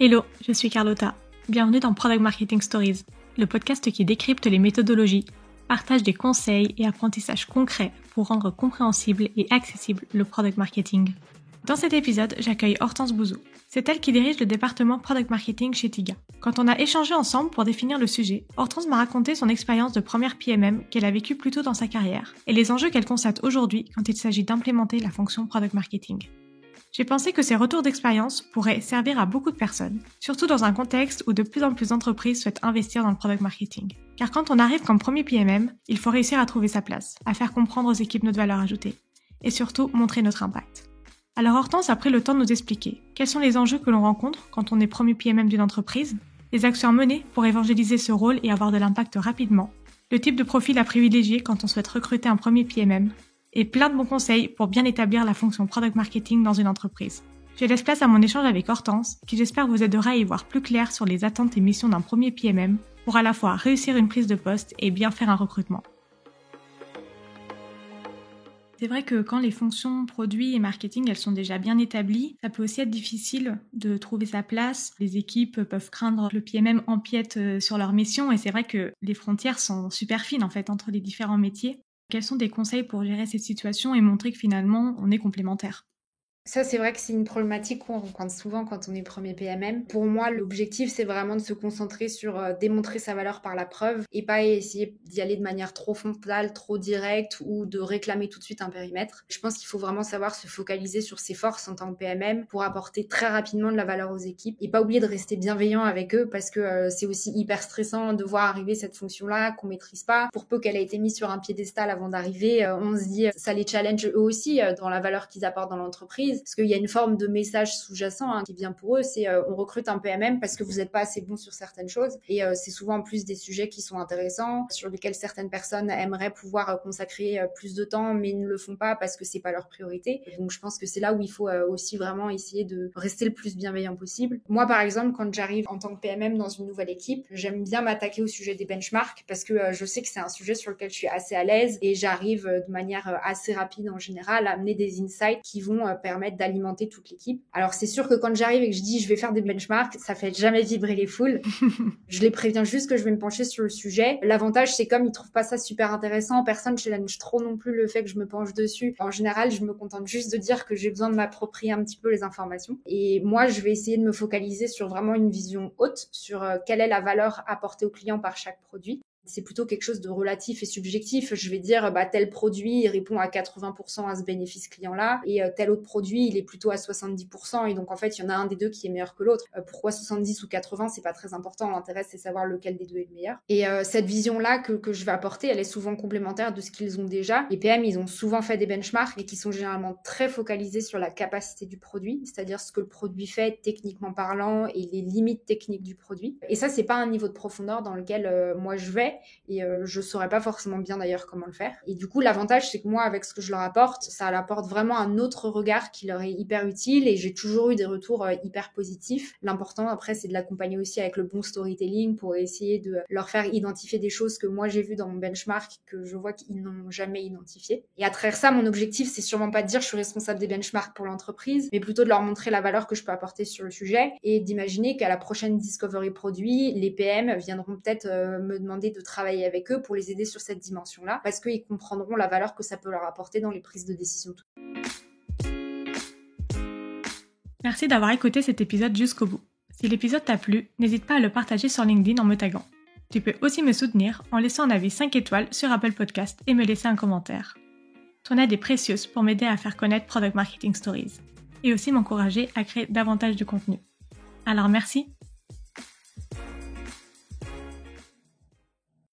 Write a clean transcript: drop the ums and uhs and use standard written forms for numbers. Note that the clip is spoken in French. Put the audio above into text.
Hello, je suis Carlotta. Bienvenue dans Product Marketing Stories, le podcast qui décrypte les méthodologies, partage des conseils et apprentissages concrets pour rendre compréhensible et accessible le product marketing. Dans cet épisode, j'accueille Hortense Bouzou. C'est elle qui dirige le département Product Marketing chez Tiga. Quand on a échangé ensemble pour définir le sujet, Hortense m'a raconté son expérience de première PMM qu'elle a vécue plus tôt dans sa carrière et les enjeux qu'elle constate aujourd'hui quand il s'agit d'implémenter la fonction Product Marketing. J'ai pensé que ces retours d'expérience pourraient servir à beaucoup de personnes, surtout dans un contexte où de plus en plus d'entreprises souhaitent investir dans le product marketing. Car quand on arrive comme premier PMM, il faut réussir à trouver sa place, à faire comprendre aux équipes notre valeur ajoutée, et surtout montrer notre impact. Alors Hortense a pris le temps de nous expliquer quels sont les enjeux que l'on rencontre quand on est premier PMM d'une entreprise, les actions à mener pour évangéliser ce rôle et avoir de l'impact rapidement, le type de profil à privilégier quand on souhaite recruter un premier PMM, et plein de bons conseils pour bien établir la fonction Product Marketing dans une entreprise. Je laisse place à mon échange avec Hortense, qui j'espère vous aidera à y voir plus clair sur les attentes et missions d'un premier PMM pour à la fois réussir une prise de poste et bien faire un recrutement. C'est vrai que quand les fonctions produits et marketing elles sont déjà bien établies, ça peut aussi être difficile de trouver sa place. Les équipes peuvent craindre le PMM empiète sur leur mission et c'est vrai que les frontières sont super fines en fait entre les différents métiers. Quels sont des conseils pour gérer cette situation et montrer que finalement, on est complémentaires ? Ça, c'est vrai que c'est une problématique qu'on rencontre souvent quand on est premier PMM. Pour moi, l'objectif, c'est vraiment de se concentrer sur démontrer sa valeur par la preuve et pas essayer d'y aller de manière trop frontale, trop directe ou de réclamer tout de suite un périmètre. Je pense qu'il faut vraiment savoir se focaliser sur ses forces en tant que PMM pour apporter très rapidement de la valeur aux équipes et pas oublier de rester bienveillant avec eux parce que c'est aussi hyper stressant de voir arriver cette fonction-là qu'on maîtrise pas. Pour peu qu'elle ait été mise sur un piédestal avant d'arriver, on se dit ça les challenge eux aussi dans la valeur qu'ils apportent dans l'entreprise. Parce qu'il y a une forme de message sous-jacent qui vient pour eux, c'est on recrute un PMM parce que vous n'êtes pas assez bon sur certaines choses et c'est souvent en plus des sujets qui sont intéressants, sur lesquels certaines personnes aimeraient pouvoir consacrer plus de temps mais ne le font pas parce que c'est pas leur priorité. Et donc je pense que c'est là où il faut aussi vraiment essayer de rester le plus bienveillant possible. Moi par exemple, quand j'arrive en tant que PMM dans une nouvelle équipe, j'aime bien m'attaquer au sujet des benchmarks parce que je sais que c'est un sujet sur lequel je suis assez à l'aise et j'arrive de manière assez rapide en général à amener des insights qui vont permettre d'alimenter toute l'équipe. Alors c'est sûr que quand j'arrive et que je dis je vais faire des benchmarks, ça fait jamais vibrer les foules. Je les préviens juste que je vais me pencher sur le sujet. L'avantage c'est comme ils trouvent pas ça super intéressant, personne challenge trop non plus le fait que je me penche dessus. En général, je me contente juste de dire que j'ai besoin de m'approprier un petit peu les informations. Et moi, je vais essayer de me focaliser sur vraiment une vision haute, sur quelle est la valeur apportée au client par chaque produit. C'est plutôt quelque chose de relatif et subjectif. Je vais dire, tel produit, il répond à 80% à ce bénéfice client-là, et tel autre produit, il est plutôt à 70%, et donc en fait, il y en a un des deux qui est meilleur que l'autre. Pourquoi 70 ou 80, c'est pas très important. L'intérêt, c'est savoir lequel des deux est le meilleur. Et cette vision-là que je vais apporter, elle est souvent complémentaire de ce qu'ils ont déjà. Les PM, ils ont souvent fait des benchmarks, et qui sont généralement très focalisés sur la capacité du produit, c'est-à-dire ce que le produit fait techniquement parlant, et les limites techniques du produit. Et ça, c'est pas un niveau de profondeur dans lequel moi je vais, et je saurais pas forcément bien d'ailleurs comment le faire. Et du coup, l'avantage, c'est que moi, avec ce que je leur apporte, ça leur apporte vraiment un autre regard qui leur est hyper utile, et j'ai toujours eu des retours hyper positifs. L'important, après, c'est de l'accompagner aussi avec le bon storytelling pour essayer de leur faire identifier des choses que moi, j'ai vues dans mon benchmark, que je vois qu'ils n'ont jamais identifiées. Et à travers ça, mon objectif, c'est sûrement pas de dire je suis responsable des benchmarks pour l'entreprise, mais plutôt de leur montrer la valeur que je peux apporter sur le sujet, et d'imaginer qu'à la prochaine discovery produit, les PM viendront peut-être me demander de travailler avec eux pour les aider sur cette dimension-là, parce qu'ils comprendront la valeur que ça peut leur apporter dans les prises de décision. Merci d'avoir écouté cet épisode jusqu'au bout. Si l'épisode t'a plu, n'hésite pas à le partager sur LinkedIn en me taguant. Tu peux aussi me soutenir en laissant un avis 5 étoiles sur Apple Podcast et me laisser un commentaire. Ton aide est précieuse pour m'aider à faire connaître Product Marketing Stories et aussi m'encourager à créer davantage de contenu. Alors merci!